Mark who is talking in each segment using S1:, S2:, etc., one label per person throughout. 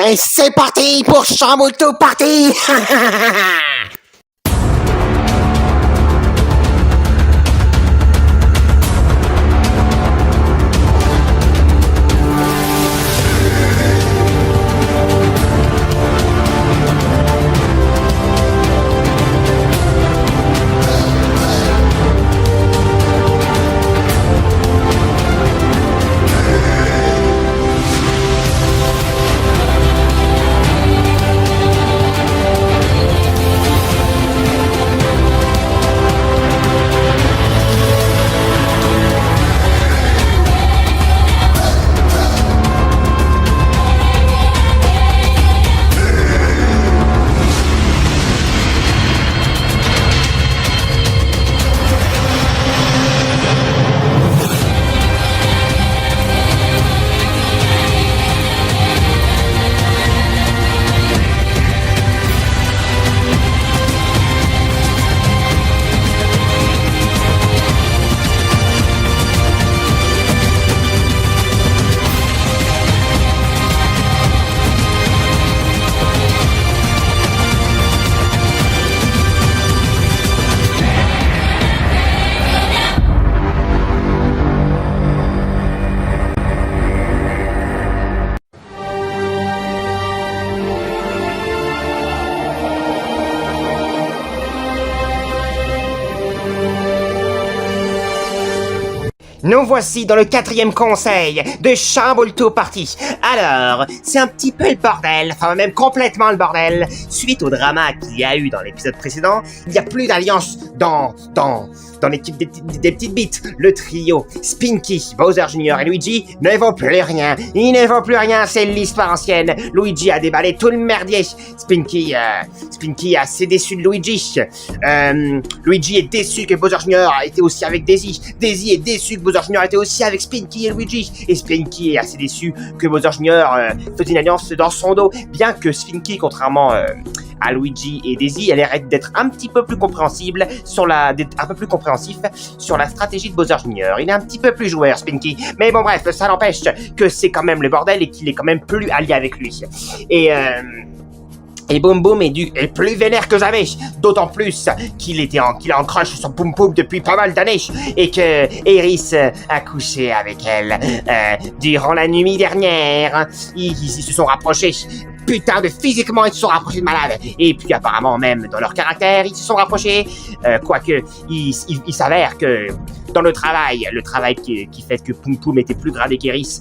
S1: Et c'est parti pour Chamboule tout parti.
S2: Nous voici dans le 4e conseil de Chamboule tout parti. Alors, c'est un petit peu le bordel, enfin même complètement le bordel. Suite au drama qu'il y a eu dans l'épisode précédent, il n'y a plus d'alliance dans l'équipe des petites bites. Le trio Spinky, Bowser Jr. et Luigi ne vaut plus rien. Ils ne vaut plus rien, c'est l'histoire ancienne. Luigi a déballé tout le merdier. Spinky est assez déçu de Luigi. Luigi est déçu que Bowser Jr. était aussi avec Daisy. Daisy est déçu que Bowser Jr. était aussi avec Spinky et Luigi. Et Spinky est assez déçu que Bowser Jr. faisait une alliance dans son dos. Bien que Spinky, contrairement à Luigi et Daisy, elle arrête d'être un petit peu plus compréhensible un peu plus compréhensif sur la stratégie de Bowser Jr. Il est un petit peu plus joueur, Spinky. Mais bon, bref, ça n'empêche que c'est quand même le bordel et qu'il est quand même plus allié avec lui. Et Boom Boom est plus vénère que jamais, d'autant plus qu'il est en crush sur Boom Boom depuis pas mal d'années et que Aeris a couché avec elle durant la nuit dernière. Ils se sont rapprochés. Putain de physiquement, ils se sont rapprochés de malade. Et puis apparemment même dans leur caractère, ils se sont rapprochés. Quoique, il s'avère que dans le travail qui fait que Poum Poum était plus gradé qu'Aeris,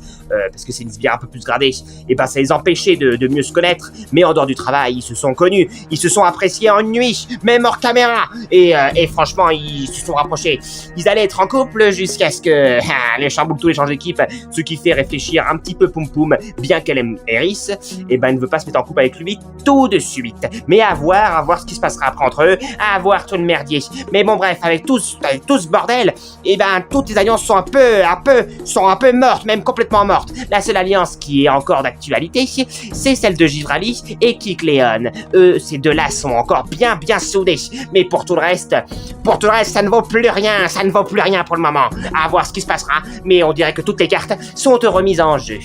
S2: parce que c'est une sbire un peu plus gradée, et ben ça les empêchait de mieux se connaître. Mais en dehors du travail, ils se sont connus, ils se sont appréciés en nuit, même hors caméra. Et franchement, ils se sont rapprochés. Ils allaient être en couple jusqu'à ce que les Chamboule-Tout échangent d'équipe, ce qui fait réfléchir un petit peu Poum Poum, bien qu'elle aime Aeris, et ben elle ne veut pas se mettre en couple avec lui tout de suite. Mais à voir ce qui se passera après entre eux, à voir tout le merdier. Mais bon bref, avec tout ce bordel, et ben toutes les alliances sont un peu mortes, même complètement mortes. La seule alliance qui est encore d'actualité, c'est celle de Givrali et Kikleon. Eux, ces deux-là sont encore bien soudés. Mais pour tout le reste, ça ne vaut plus rien, pour le moment. À voir ce qui se passera, mais on dirait que toutes les cartes sont remises en jeu.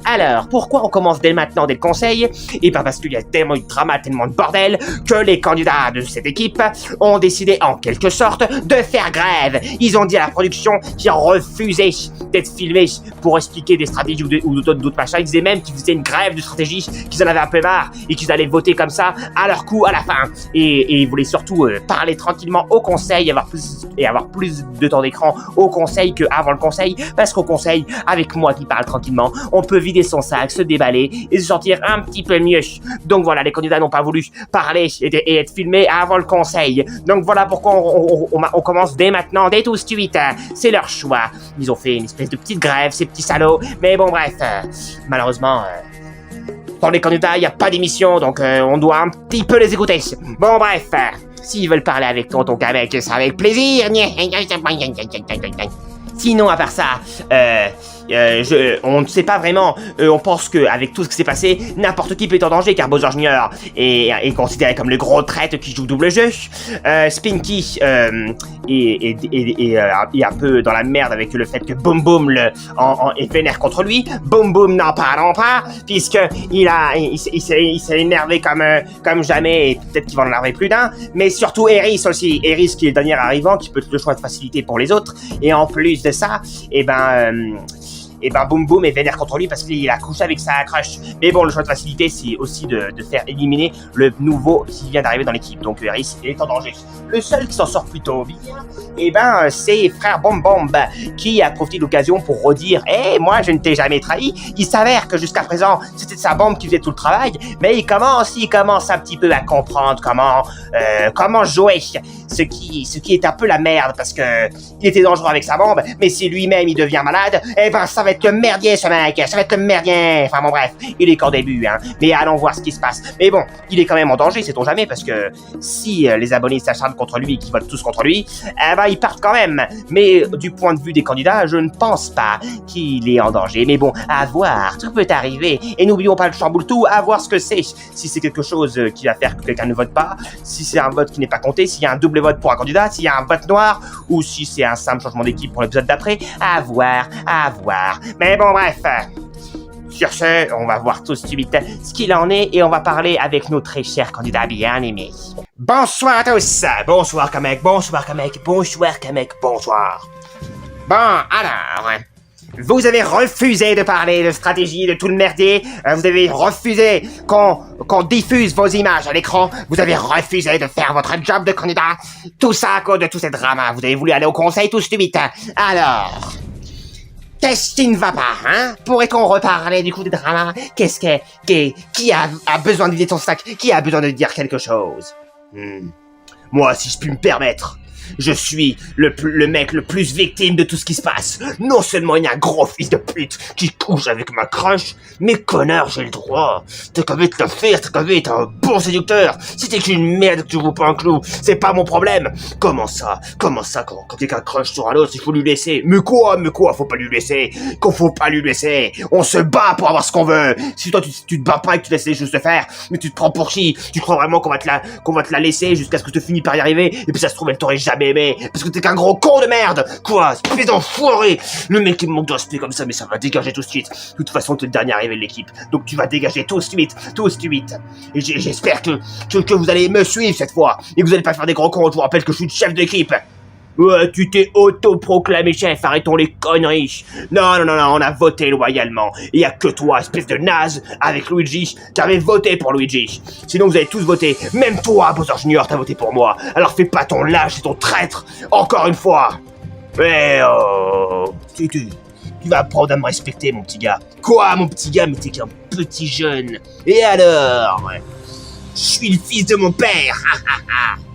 S2: Alors, pourquoi on commence dès maintenant, dès le conseil? Et ben parce qu'il y a tellement de drama, tellement de bordel, que les candidats de cette équipe ont décidé en quelque sorte de faire grève. Ils ont dit à la production qu'ils refusaient d'être filmés pour expliquer des stratégies ou d'autres machins. Ils disaient même qu'ils faisaient une grève de stratégie, qu'ils en avaient un peu marre et qu'ils allaient voter comme ça à leur coup à la fin. Et ils voulaient surtout parler tranquillement au conseil, avoir plus de temps d'écran au conseil qu'avant le conseil, parce qu'au conseil, avec moi qui parle tranquillement, on peut vider son sac, se déballer et se sentir un petit peu mieux. Donc voilà, les candidats n'ont pas voulu parler et être filmés avant le conseil. Donc voilà pourquoi on commence dès maintenant, dès tout de suite. C'est leur choix. Ils ont fait une espèce de petite grève, ces petits salauds. Mais bon bref, malheureusement, dans les candidats, il n'y a pas d'émission, donc on doit un petit peu les écouter. Bon bref, s'ils veulent parler avec Tonton Kamek, c'est avec plaisir. Sinon, à part ça, on ne sait pas vraiment. On pense qu'avec tout ce qui s'est passé, n'importe qui peut être en danger, car Bowser Jr. est considéré comme le gros traître qui joue double jeu. Spinky est un peu dans la merde avec le fait que Boom Boom est vénère contre lui. Boom Boom n'en parlons pas, puisque il s'est énervé comme jamais, et peut-être qu'il va en énerver plus d'un. Mais surtout Aeris aussi, Aeris qui est le dernier arrivant, qui peut être le choix de facilité pour les autres. Et en plus de ça, Boom Boom est vénère contre lui parce qu'il a couché avec sa crush. Mais bon, le choix de facilité, c'est aussi de faire éliminer le nouveau qui vient d'arriver dans l'équipe. Donc Aeris est en danger. Le seul qui s'en sort plutôt bien, c'est Frère Bomb Bomb, qui a profité de l'occasion pour redire « Hey, moi, je ne t'ai jamais trahi. » Il s'avère que jusqu'à présent, c'était sa bombe qui faisait tout le travail, mais il commence un petit peu à comprendre comment jouer, ce qui est un peu la merde, parce que il était dangereux avec sa bombe, mais si lui-même il devient malade, ça va être le merdier, ce mec, ça va être le merdier. Enfin bon, bref, il est qu'en début, mais allons voir ce qui se passe. Mais bon, il est quand même en danger, sait-on jamais, parce que si les abonnés s'acharnent contre lui et qu'ils votent tous contre lui, ils partent quand même. Mais du point de vue des candidats, je ne pense pas qu'il est en danger. Mais bon, à voir, tout peut arriver. Et n'oublions pas le chamboule tout, à voir ce que c'est. Si c'est quelque chose qui va faire que quelqu'un ne vote pas, si c'est un vote qui n'est pas compté, s'il y a un double vote pour un candidat, s'il y a un vote noir, ou si c'est un simple changement d'équipe pour l'épisode d'après, à voir. Mais bon, bref. Sur ce, on va voir tout de suite ce qu'il en est et on va parler avec nos très chers candidats bien aimés. Bonsoir à tous. Bonsoir Kamek. Bon, alors, vous avez refusé de parler de stratégie, de tout le merdier. Vous avez refusé qu'on diffuse vos images à l'écran. Vous avez refusé de faire votre job de candidat. Tout ça à cause de tous ces dramas. Vous avez voulu aller au conseil tout de suite. Alors, qu'est-ce qui ne va pas, Pourrait-on reparler du coup des dramas? Qui a besoin de vider ton sac? Qui a besoin de dire quelque chose? Moi, si je puis me permettre, je suis le mec le plus victime de tout ce qui se passe. Non seulement il y a un gros fils de pute qui couche avec ma crush, mais connard, j'ai le droit. T'as qu'à te le faire, t'as qu'à être un bon séducteur. Si t'es qu'une merde que tu vaux pas un clou, c'est pas mon problème. Comment ça, quand quelqu'un crush sur un autre, il faut lui laisser? Mais quoi, faut pas lui laisser? Faut pas lui laisser. On se bat pour avoir ce qu'on veut. Si toi tu te bats pas et que tu laisses les choses se faire, mais tu te prends pour qui? Tu crois vraiment qu'on va te la laisser jusqu'à ce que tu finis par y arriver? Et puis ça se trouve, elle t'aurait jamais aimé, parce que t'es qu'un gros con de merde. Quoi, espèce d'enfoiré. Le mec qui me manque de respect comme ça, mais ça va dégager tout de suite. De toute façon, t'es le dernier arrivé de l'équipe, donc tu vas dégager tout de suite. Et j'espère que vous allez me suivre cette fois, et que vous allez pas faire des gros cons. Je vous rappelle que je suis le chef d'équipe. Ouais, tu t'es auto-proclamé chef, arrêtons les conneries. Non, on a voté loyalement. Il y a que toi, espèce de naze, avec Luigi, qui avait voté pour Luigi. Sinon, vous avez tous voté. Même toi, Bowser Jr., t'as voté pour moi. Alors fais pas ton lâche et ton traître, encore une fois. Mais tu vas apprendre à me respecter, mon petit gars. Quoi, mon petit gars? Mais t'es qu'un petit jeune. Et alors? Je suis le fils de mon père.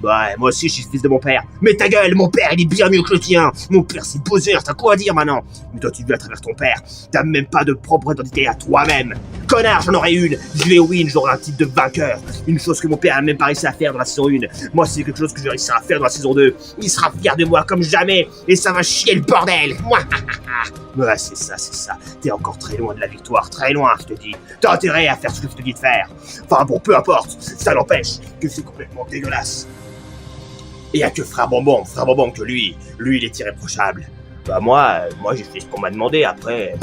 S2: Ouais, moi aussi je suis le fils de mon père. Mais ta gueule, mon père il est bien mieux que le tien. Mon père c'est Bowser, t'as quoi à dire maintenant? Mais toi tu vis à travers ton père. T'as même pas de propre identité à toi-même. Connard, j'en aurais une. Je vais win, j'aurai un titre de vainqueur. Une chose que mon père a même pas réussi à faire dans la saison 1. Moi c'est quelque chose que j'ai réussi à faire dans la saison 2. Il sera fier de moi comme jamais. Et ça va chier le bordel. Ouais, c'est ça. T'es encore très loin de la victoire, très loin, je te dis. T'as intérêt à faire ce que je te dis de faire. Enfin bon, peu importe. Ça n'empêche que c'est complètement dégueulasse. Et y'a que Frère Bonbon que lui il est irréprochable. Bah moi j'ai fait ce qu'on m'a demandé, après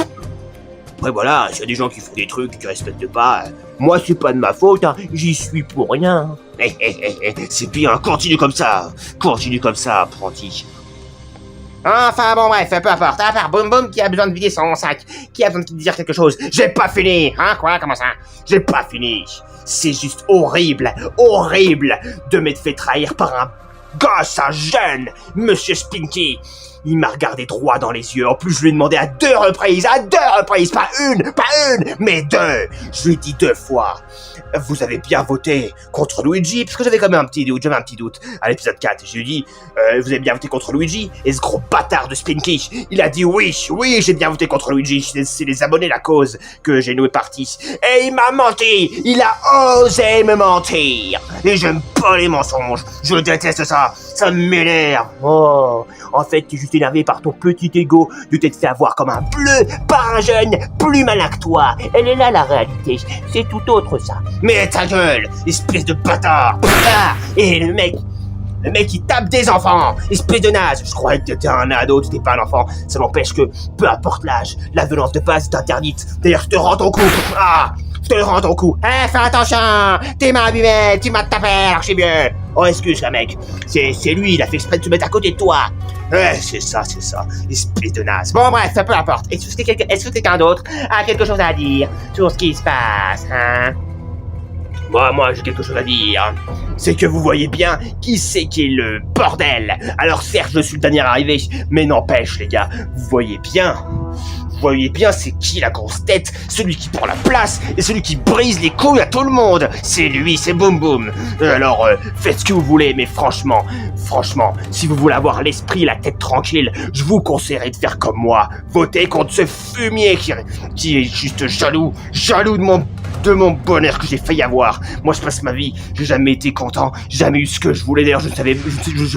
S2: voilà, s'il y a des gens qui font des trucs qui respectent pas, moi c'est pas de ma faute, j'y suis pour rien. C'est bien, continue comme ça, apprenti. Enfin bon bref, peu importe, à part Boom Boom qui a besoin de vider son sac, qui a besoin de dire quelque chose, j'ai pas fini, quoi, comment ça? J'ai pas fini. C'est juste horrible de m'être fait trahir par un gosse, un jeune, Monsieur Spinky. Il m'a regardé droit dans les yeux. En plus, je lui ai demandé à deux reprises, pas une, mais deux. Je lui ai dit 2 fois. Vous avez bien voté contre Luigi, parce que j'avais quand même un petit doute à l'épisode 4. Je lui ai dit, vous avez bien voté contre Luigi, et ce gros bâtard de Spinky, il a dit oui, j'ai bien voté contre Luigi, c'est les abonnés la cause que j'ai noué parti. Et il m'a menti, il a osé me mentir. Et j'aime pas les mensonges, je déteste ça m'énerve. Oh, en fait, t'es juste
S3: juste énervé par ton petit ego de t'être fait avoir comme un bleu par un jeune plus malin que toi. Elle est là la réalité, c'est tout autre ça.
S2: Mais ta gueule, espèce de bâtard. Ah, et le mec, il tape des enfants, espèce de naze. Je croyais que t'étais un ado, t'étais pas un enfant. Ça n'empêche que, peu importe l'âge, la violence de base est interdite. D'ailleurs, je te rends ton coup. Ah, je te le rends ton coup. Eh, fais attention, t'es ma buvette, tu m'as tapé, alors je sais bien. Oh, excuse, là, mec. C'est lui, il a fait exprès de se mettre à côté de toi. Ouais, c'est ça, espèce de naze. Bon, bref, peu importe. Est-ce que quelqu'un d'autre a quelque chose à dire sur ce qui se passe, hein? Moi, j'ai quelque chose à dire. C'est que vous voyez bien qui c'est qui est le bordel. Alors certes, je suis le dernier arrivé, mais n'empêche, les gars, vous voyez bien, c'est qui la grosse tête, celui qui prend la place et celui qui brise les couilles à tout le monde. C'est lui, c'est Boum Boum. Alors, faites ce que vous voulez, mais franchement, si vous voulez avoir l'esprit et la tête tranquille, je vous conseillerais de faire comme moi. Votez contre ce fumier qui est juste jaloux de mon bonheur que j'ai failli avoir. Moi, je passe ma vie, j'ai jamais été content, j'ai jamais eu ce que je voulais. D'ailleurs, je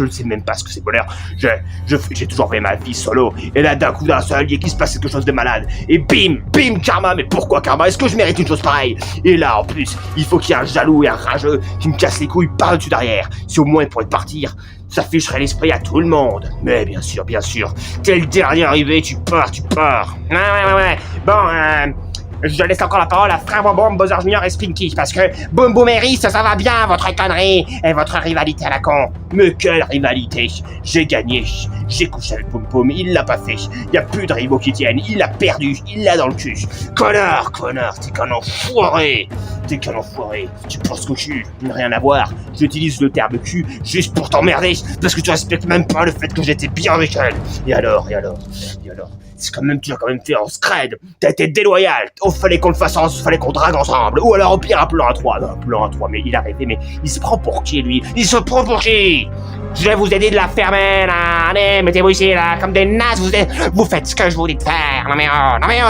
S2: ne sais même pas ce que c'est bonheur. J'ai toujours fait ma vie solo. Et là, d'un coup d'un seul, il y a qu'il se passe quelque chose de malade. Et bim, karma. Mais pourquoi karma? Est-ce que je mérite une chose pareille? Et là, en plus, il faut qu'il y ait un jaloux et un rageux qui me casse les couilles par-dessus derrière. Si au moins il pourrait partir, ça ficherait l'esprit à tout le monde. Mais bien sûr, t'es le dernier arrivé, tu pars. Ouais. Bon, je laisse encore la parole à Frère Bonbon, Bowser Jr. et Spinky, parce que Boum Boum et Riz, ça va bien, votre connerie, et votre rivalité à la con. Mais quelle rivalité? J'ai gagné, j'ai couché avec Boum Boum, il l'a pas fait, y a plus de rivaux qui tiennent, il l'a perdu, il l'a dans le cul. Connard, t'es qu'un enfoiré, tu penses que je n'ai rien à voir, j'utilise le terme cul juste pour t'emmerder, parce que tu respectes même pas le fait que j'étais bien avec elle. Et alors tu l'as quand même fait en scred. T'as été déloyal. Fallait qu'on le fasse fallait qu'on drague ensemble. Ou alors au pire un plan à 3. Non, un plan à 3, mais il a rêvé, mais il se prend pour qui lui? Je vais vous aider de la fermer là. Allez, mettez-vous ici là, comme des nazes, vous faites ce que je vous dis de faire. Non mais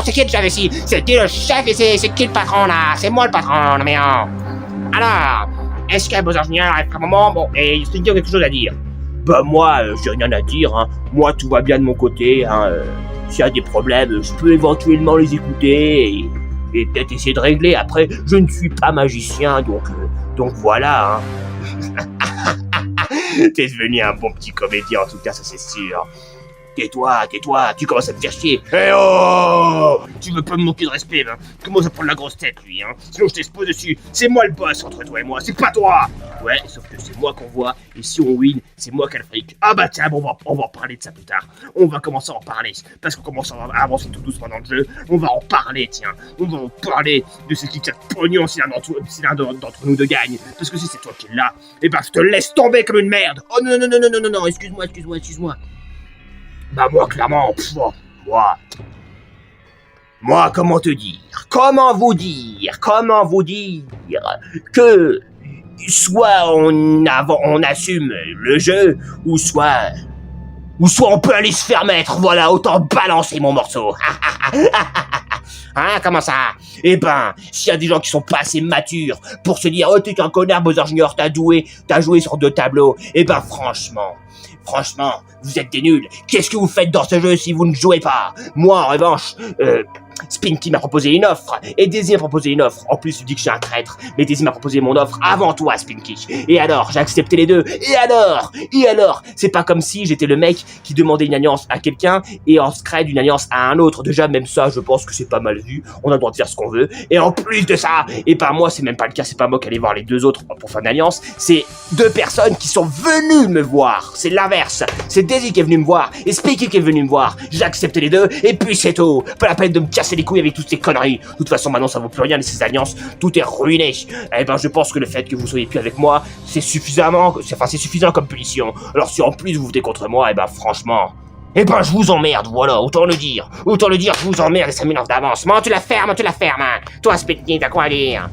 S2: c'est qui le chef ici? C'est qui le chef ici? C'est qui le patron là? C'est moi le patron, non mais Alors, est-ce qu'il y a Bowser Jr. à un moment? Bon, et Spinky a quelque chose à dire? Bah moi, j'ai rien à dire, hein. Moi tout va bien de mon côté, hein. S'il y a des problèmes, je peux éventuellement les écouter et peut-être essayer de régler. Après, je ne suis pas magicien, donc voilà. Hein. T'es devenu un bon petit comédien, en tout cas, ça c'est sûr. Tais-toi, tu commences à me faire chier. Eh oh! Tu veux pas me manquer de respect, hein? Commence à prendre la grosse tête, lui, hein? Sinon je t'expose dessus. C'est moi le boss entre toi et moi, c'est pas toi! Ouais, sauf que c'est moi qu'on voit, et si on win, c'est moi qui ai le fric. Ah bah tiens, bon, on va en parler de ça plus tard. On va commencer à en parler, parce qu'on commence à avancer tout doucement dans le jeu. On va en parler, tiens. On va en parler de ce qui tient de pognon si l'un d'entre nous deux gagne. Parce que si c'est toi qui l'as, eh ben je te laisse tomber comme une merde. Oh non, excuse-moi. Bah moi, clairement, moi, comment te dire? Comment vous dire que soit on assume le jeu, ou soit on peut aller se faire mettre, voilà, autant balancer mon morceau. Hein, comment ça? Eh ben, s'il y a des gens qui sont pas assez matures pour se dire « Oh, t'es qu'un connard, Bowser Jr., t'as joué sur 2 tableaux. » Eh ben, franchement, vous êtes des nuls. Qu'est-ce que vous faites dans ce jeu si vous ne jouez pas? Moi, en revanche, Spinky m'a proposé une offre, et Daisy m'a proposé une offre. En plus, tu dis que je suis un traître, mais Daisy m'a proposé mon offre avant toi, Spinky. Et alors, j'ai accepté les deux. Et alors, c'est pas comme si j'étais le mec qui demandait une alliance à quelqu'un et en scred une alliance à un autre. Déjà, même ça, je pense que c'est pas mal vu. On a le droit de faire ce qu'on veut. Et en plus de ça, et par moi, c'est même pas le cas, c'est pas moi qui allais voir les 2 autres pour faire une alliance. C'est 2 personnes qui sont venues me voir. C'est l'inverse. C'est Daisy qui est venue me voir et Spinky qui est venu me voir. J'ai accepté les 2 et puis c'est tout. Pas la peine de me casser les couilles avec toutes ces conneries. De toute façon, maintenant, ça vaut plus rien, ces alliances. Tout est ruiné. Eh ben, je pense que le fait que vous soyez plus avec moi, c'est suffisant comme punition. Alors, si en plus vous votez contre moi, eh ben, franchement, eh ben, je vous emmerde, voilà, autant le dire, je vous emmerde et ça m'énerve d'avance. Moi, tu la fermes, hein. Toi, Spinky, t'as quoi à dire?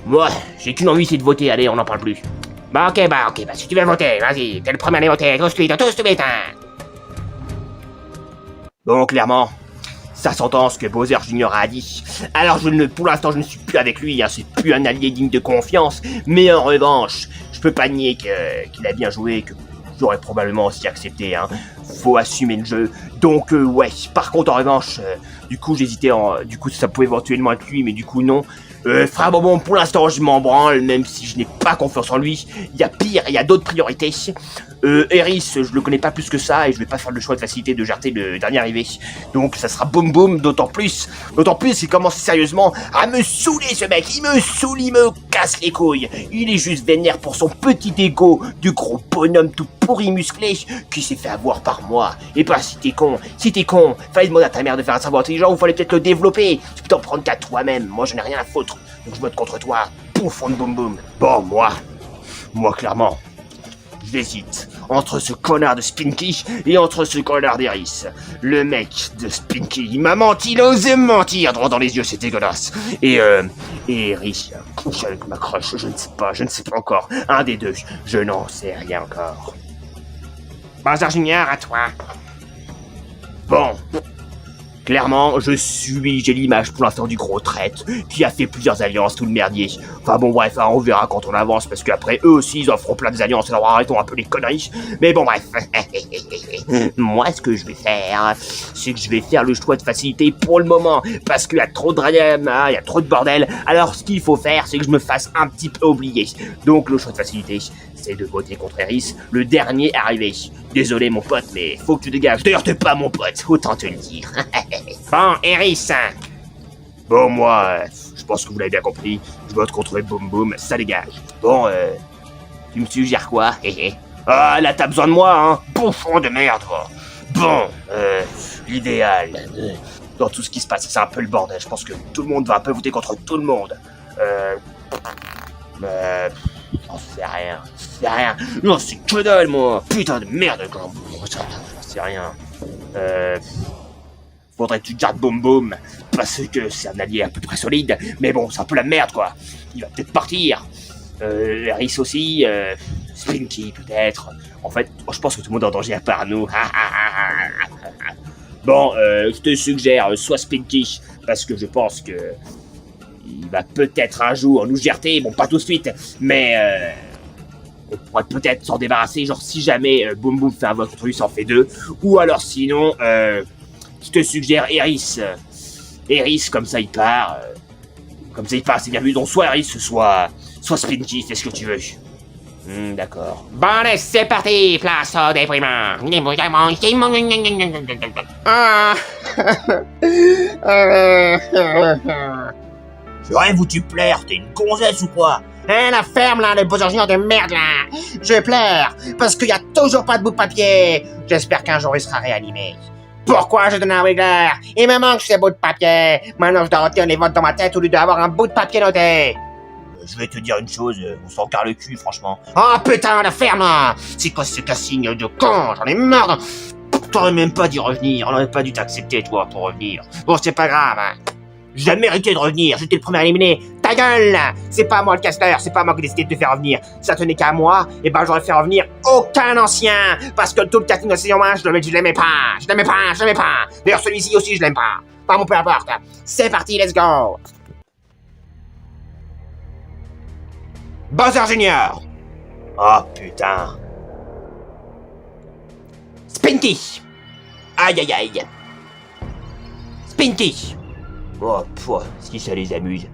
S2: Moi, j'ai qu'une envie, c'est de voter, allez, on n'en parle plus. Bah, ok, si tu veux voter, vas-y, t'es le premier à aller voter, tous de suite, hein. Bon, clairement, ça s'entend ce que Bowser Jr. a dit. Alors, pour l'instant, je ne suis plus avec lui, hein, c'est plus un allié digne de confiance, mais en revanche, je peux pas nier qu'il a bien joué,
S3: j'aurais probablement aussi accepté, hein. Faut assumer le jeu. Donc, ouais. Par contre, en revanche, du coup, j'hésitais du coup, ça pouvait éventuellement être lui, mais du coup, non. Frère Bonbon, pour l'instant, je m'en branle, même si je n'ai pas confiance en lui. Il y a pire, il y a d'autres priorités. Eris, je le connais pas plus que ça, et je vais pas faire le choix de facilité de jarter le dernier arrivé. Donc, ça sera Boum Boum, d'autant plus qu'il commence sérieusement à me saouler, ce mec. Il me saoule, il me casse les couilles. Il est juste vénère pour son petit ego du gros bonhomme tout pourri musclé qui s'est fait avoir par moi. Et bah, si t'es con, fallait demander à ta mère de faire un cerveau intelligent ou fallait peut-être le développer. Tu peux t'en prendre qu'à toi-même. Moi, je n'ai rien à foutre. Donc, je vote contre toi. Pouf, on Boum Boum. Bon, moi, clairement, j'hésite entre ce connard de Spinky et entre ce connard d'Eris. Le mec de Spinky, il m'a menti, il a osé me mentir droit dans les yeux, c'est dégueulasse. Et Eris, couche avec ma crush, je ne sais pas encore. Un des deux, je n'en sais rien encore.
S2: Bazar Junior, à toi.
S3: Bon. Clairement, j'ai l'image pour l'instant du gros traître qui a fait plusieurs alliances, tout le merdier. Enfin bon, bref, hein, on verra quand on avance, parce qu'après, eux aussi, ils en feront plein des alliances, alors arrêtons un peu les conneries. Mais bon, bref. Moi, ce que je vais faire, c'est que je vais faire le choix de facilité pour le moment, parce qu'il y a trop de drame, hein, il y a trop de bordel. Alors, ce qu'il faut faire, c'est que je me fasse un petit peu oublier. Donc, le choix de facilité, c'est de voter contre Eris, le dernier arrivé. Désolé, mon pote, mais faut que tu dégages. D'ailleurs, t'es pas mon pote, autant te le dire.
S2: Bon, Eris.
S3: Bon, moi, je pense que vous l'avez bien compris. Je vote contre Boum Boum, ça dégage. Bon, tu me suggères quoi? Ah, là, t'as besoin de moi, hein? Bouffon de merde, toi. Bon, l'idéal. Dans tout ce qui se passe, c'est un peu le bordel. Je pense que tout le monde va un peu voter contre tout le monde. J'en sais rien. Non, c'est que dalle, moi. Putain de merde, quand j'en sais rien. Faudrait que tu gardes Boum Boum, parce que c'est un allié à peu près solide, mais bon, c'est un peu la merde, quoi. Il va peut-être partir. Eris aussi, Spinky, peut-être. En fait, je pense que tout le monde est en danger à part nous. Bon, je te suggère soit Spinky, parce que je pense que il va peut-être un jour nous gerter, bon, pas tout de suite, mais on pourrait peut-être s'en débarrasser, genre si jamais Boum Boum fait un vote contre lui, ça en fait deux, ou alors sinon, je te suggère Eris. Eris, comme ça il part, c'est bien vu, donc soit Eris, soit Spinky, fais ce que tu veux. D'accord.
S2: Bon, allez, c'est parti, place au déprimant. Ah.
S3: J'aurais voulu plaire, t'es une gonzesse ou quoi?
S2: Hein, la ferme là, le Bowser Junior de merde là. Je pleure, parce qu'il y a toujours pas de bout de papier. J'espère qu'un jour il sera réanimé. Pourquoi je donne un Wiggler? Il me manque ces bouts de papier. Maintenant je dois retenir les votes dans ma tête au lieu d'avoir un bout de papier noté.
S3: Je vais te dire une chose, on s'en carre le cul, franchement.
S2: Oh putain, la ferme là. C'est quoi ce casting de con? J'en ai marre.
S3: T'aurais même pas dû revenir, on aurait pas dû t'accepter, toi, pour revenir.
S2: Bon, c'est pas grave, hein.
S3: J'ai jamais mérité de revenir, j'étais le premier à éliminer.
S2: Ta gueule! C'est pas moi le casteur, c'est pas moi qui ai décidé de te faire revenir. Si ça tenait qu'à moi, et ben j'aurais fait revenir aucun ancien. Parce que tout le casting de saison 1, je l'aimais pas. D'ailleurs, celui-ci aussi, je l'aime pas. Enfin, bon, peu importe. C'est parti, let's go! Bowser Junior!
S3: Oh putain.
S2: Spinky!
S3: Aïe aïe aïe.
S2: Spinky!
S3: Oh, si ça les amuse.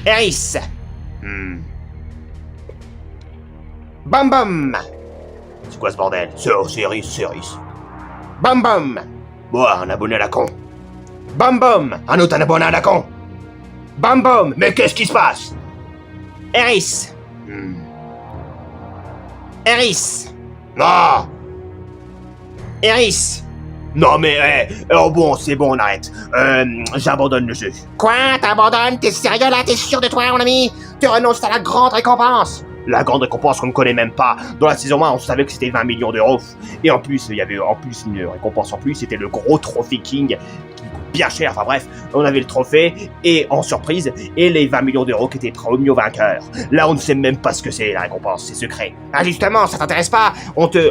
S2: Eris! Bum Bum!
S3: C'est quoi ce bordel? C'est Eris.
S2: Bum Bum!
S3: Bon, un abonné à la con.
S2: Bum Bum!
S3: Un autre abonné à la con.
S2: Bum Bum!
S3: Mais qu'est-ce qui se passe?
S2: Eris! Eris!
S3: Non!
S2: Eris!
S3: Non mais, oh bon, c'est bon, on arrête. J'abandonne le jeu.
S2: Quoi? T'abandonnes? T'es sérieux là? T'es sûr de toi, mon ami? Tu renonces à la grande récompense?
S3: La grande récompense qu'on ne connaît même pas. Dans la saison 1, on savait que c'était 20 millions d'euros. Et en plus, il y avait une récompense en plus, c'était le gros trophée King, qui coûte bien cher. Enfin bref, on avait le trophée, et en surprise, et les 20 millions d'euros qui étaient promis au vainqueur. Là, on ne sait même pas ce que c'est, la récompense, c'est secret.
S2: Ah justement, ça t'intéresse pas?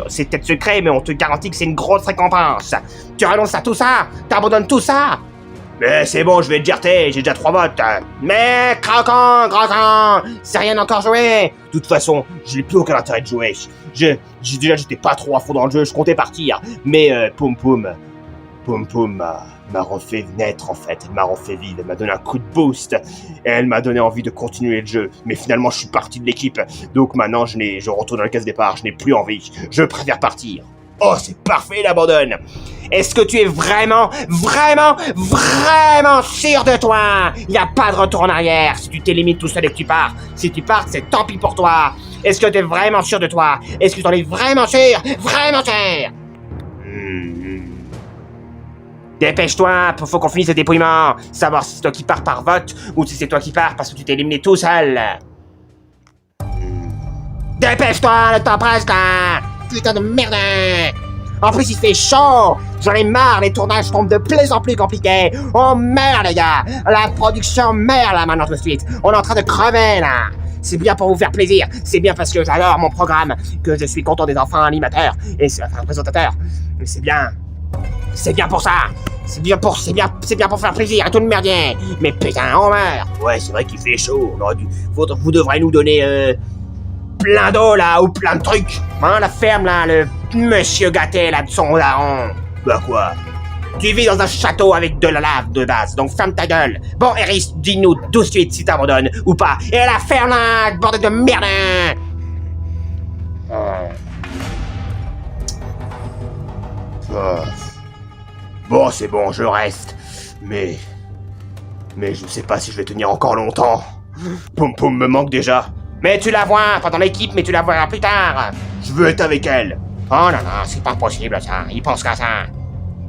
S2: C'est peut-être secret, mais on te garantit que c'est une grosse récompense. Tu renonces à tout ça? T'abandonnes tout ça?
S3: Mais c'est bon, je vais te dire j'ai déjà 3 votes.
S2: Mais Croquant, c'est rien encore joué.
S3: De toute façon, je n'ai plus aucun intérêt de jouer. Déjà, j'étais pas trop à fond dans le jeu, je comptais partir. Mais Poum Poum m'a refait naître en fait, elle m'a refait vivre, elle m'a donné un coup de boost, et elle m'a donné envie de continuer le jeu, mais finalement je suis parti de l'équipe, donc maintenant je retourne dans la case départ, je n'ai plus envie, je préfère partir. Oh c'est parfait, il abandonne.
S2: Est-ce que tu es vraiment sûr de toi? Il n'y a pas de retour en arrière si tu t'élimines tout seul et que tu pars. Si tu pars, c'est tant pis pour toi. Est-ce que tu es vraiment sûr de toi? Est-ce que tu en es vraiment sûr? Vraiment sûr? Dépêche-toi, faut qu'on finisse le dépouillement. Savoir si c'est toi qui pars par vote ou si c'est toi qui pars parce que tu t'es éliminé tout seul. Dépêche-toi, le temps presse là. Putain de merde. En plus, il fait chaud. J'en ai marre, les tournages tombent de plus en plus compliqués. On meurt, les gars. La production meurt là maintenant tout de suite. On est en train de crever là. C'est bien pour vous faire plaisir. C'est bien parce que j'adore mon programme, que je suis content des enfants animateurs et enfin présentateurs. Mais c'est bien. C'est bien pour ça. C'est bien pour faire plaisir à tout le merdier. Mais putain, on meurt.
S3: Ouais, c'est vrai qu'il fait chaud. Vous devrez nous donner plein d'eau là, ou plein de trucs.
S2: Hein, la ferme là, le monsieur gâté là de son daron.
S3: Bah quoi?
S2: Tu vis dans un château avec de la lave de base, donc ferme ta gueule. Bon, Eris, dis-nous tout de suite si t'abandonnes ou pas. Et la ferme là, bordel de merde.
S3: Bon, c'est bon, je reste. Mais je sais pas si je vais tenir encore longtemps. Poum Poum me manque déjà.
S2: Mais tu la vois, pas dans l'équipe, mais tu la verras plus tard.
S3: Je veux être avec elle.
S2: Oh non, c'est pas possible ça, il pense qu'à ça.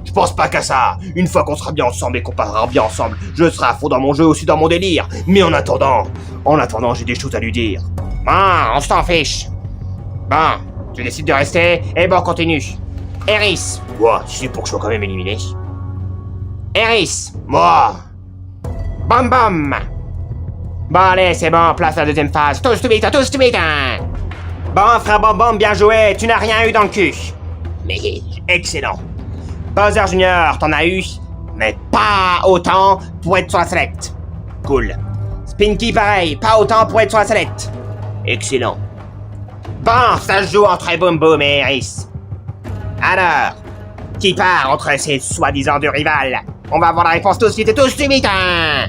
S3: Je pense pas qu'à ça. Une fois qu'on sera bien ensemble et qu'on parlera bien ensemble, je serai à fond dans mon jeu, aussi dans mon délire. Mais en attendant, j'ai des choses à lui dire.
S2: Bon, on s'en fiche. Bon, tu décides de rester, et bon, continue. Eris.
S3: Moi, tu sais pour que je sois quand même éliminé.
S2: Eris.
S3: Moi.
S2: Bam bam. Bon allez, c'est bon, place à la deuxième phase. Tous vite. Bon, frère Bam Bam, bien joué, tu n'as rien eu dans le cul.
S3: Mais excellent.
S2: Bowser Junior, t'en as eu, mais pas autant pour être sur la sellette.
S3: Cool.
S2: Spinky pareil, pas autant pour être sur la sellette.
S3: Excellent.
S2: Bon, ça se joue entre Boom Boom et Eris. Alors, qui part entre ces soi-disant deux rivales? On va avoir la réponse tout de suite et tout de suite, hein.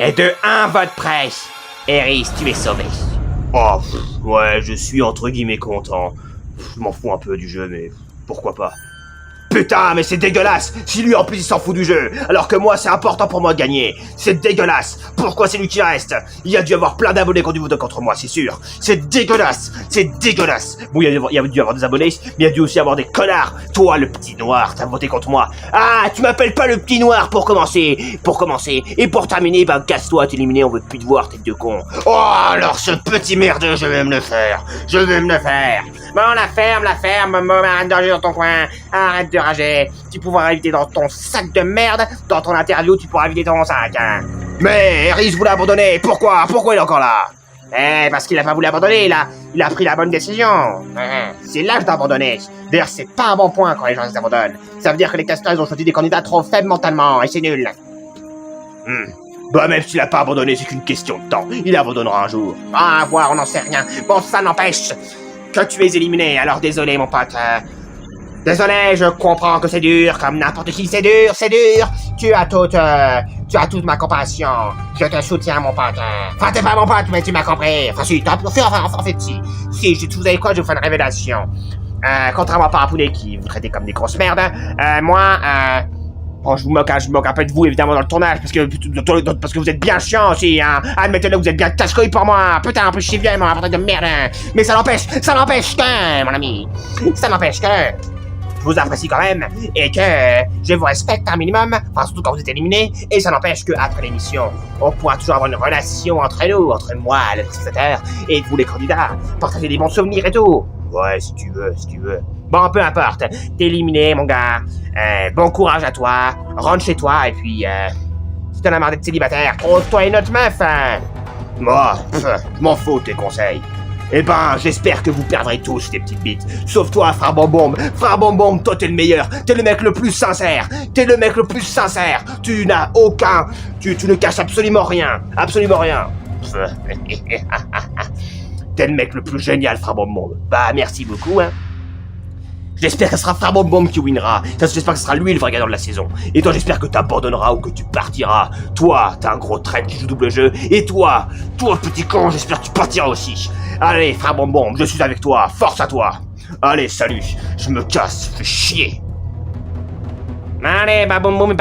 S2: Et de un vote près, Eris, tu es sauvé.
S3: Oh, ouais, je suis entre guillemets content. Je m'en fous un peu du jeu, mais pourquoi pas. Putain, mais c'est dégueulasse! Si lui en plus il s'en fout du jeu, alors que moi c'est important pour moi de gagner. C'est dégueulasse! Pourquoi c'est lui qui reste? Il y a dû avoir plein d'abonnés qui ont dû voter contre moi, c'est sûr. C'est dégueulasse! Bon, il y a dû avoir des abonnés, mais il y a dû aussi avoir des connards. Toi, le petit noir, t'as voté contre moi. Ah, tu m'appelles pas le petit noir pour commencer. Et pour terminer, bah casse-toi, t'es éliminé, on veut plus te voir, tête de con. Oh, alors ce petit merdeux, je vais me le faire.
S2: Bon, la ferme, arrête de rager dans ton coin, arrête de rager. Tu pourras éviter dans ton sac de merde, dans ton interview, tu pourras éviter ton sac, hein.
S3: Mais Eris voulait abandonner, pourquoi il est encore là?
S2: Parce qu'il a pas voulu abandonner, il a pris la bonne décision. C'est l'âge d'abandonner. D'ailleurs, c'est pas un bon point quand les gens s'abandonnent. Ça veut dire que les casteurs ont choisi des candidats trop faibles mentalement, et c'est nul.
S3: Bah même s'il a pas abandonné, c'est qu'une question de temps. Il abandonnera un jour.
S2: Ah, à voir, on n'en sait rien. Bon, ça n'empêche que tu es éliminé, alors désolé mon pote. Désolé, je comprends que c'est dur, comme n'importe qui, c'est dur. Tu as toute ma compassion. Je te soutiens, mon pote. Enfin, t'es pas mon pote, mais tu m'as compris. Enfin, si, en fait, si, vous savez quoi, je vous fais une révélation. Contrairement à Parapounet qui vous traitez comme des grosses merdes, moi, bon, je me moque un peu de vous, évidemment, dans le tournage, parce que vous êtes bien chiant aussi, hein. Admettez-le, vous êtes bien cache-couille pour moi. Putain, un peu chier vieux, moi, de merde. Mais ça n'empêche que, mon ami, je vous apprécie quand même, et que je vous respecte un minimum, enfin, surtout quand vous êtes éliminé, et ça n'empêche qu'après l'émission, on pourra toujours avoir une relation entre nous, entre moi, le spectateur, et vous, les candidats, partager des bons souvenirs et tout.
S3: Ouais, si tu veux.
S2: Bon, peu importe, t'es éliminé, mon gars. Bon courage à toi, rentre chez toi, et puis, si t'en as marre d'être célibataire, trouve-toi une autre meuf, hein. Moi, je m'en fous de tes conseils. Eh ben, j'espère que vous perdrez tous, les petites bites. Sauf toi, frère Bombom. Frère Bombom, toi, t'es le meilleur. T'es le mec le plus sincère. T'es le mec le plus sincère. Tu n'as aucun... Tu ne caches absolument rien. Absolument rien. T'es le mec le plus génial, frère Bombom. Bah, merci beaucoup, hein. J'espère que ce sera Frère Bombom qui winnera. J'espère que ce sera lui le vrai gagnant de la saison. Et toi, j'espère que t'abandonneras ou que tu partiras. Toi, t'es un gros traître qui joue double jeu. Et toi, petit con, j'espère que tu partiras aussi. Allez, Frère Bombom, je suis avec toi. Force à toi. Allez, salut. Je me casse. Fais chier.
S3: Allez, bah Boum Boum est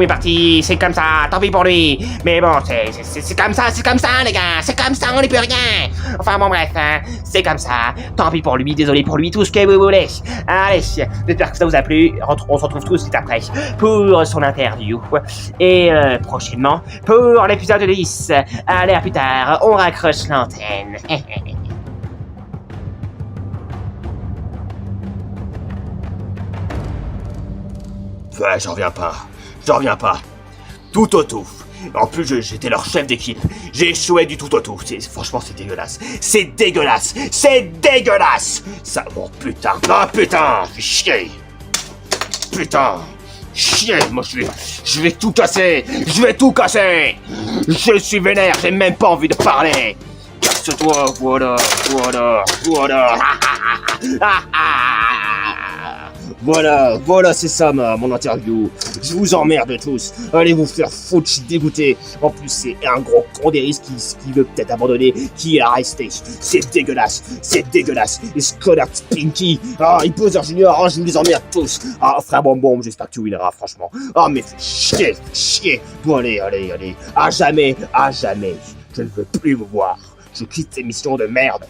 S3: parti, c'est comme ça, tant pis pour lui. Mais bon, c'est comme ça, les gars, c'est comme ça, on n'est plus rien. Enfin bon bref, hein, c'est comme ça, tant pis pour lui, désolé pour lui, tout ce que vous voulez. Allez, j'espère que ça vous a plu, on se retrouve tout de suite après pour son interview. Et prochainement, pour l'épisode 10. Allez, à plus tard, on raccroche l'antenne.
S2: Ouais, j'en reviens pas. Tout au tout. En plus, j'étais leur chef d'équipe. J'ai échoué du tout au tout. Franchement, c'est dégueulasse. C'est dégueulasse. Ça, oh putain. Ah putain, fais chier. Putain. Chier, moi je vais tout casser. Je suis vénère, j'ai même pas envie de parler. Casse-toi, voilà. Voilà, c'est ça mon interview. Je vous emmerde tous. Allez vous faire foutre, je suis dégoûté. En plus, c'est un gros con d'Eris qui veut peut-être abandonner, qui est resté. C'est dégueulasse. Et Scodart Pinky. Ah, il pose un junior, je vous les emmerde tous. Ah, frère Bombom, j'espère que tu winneras, franchement. Ah, mais fais chier. Bon, allez. À jamais. Je ne veux plus vous voir. Je quitte ces missions de merde.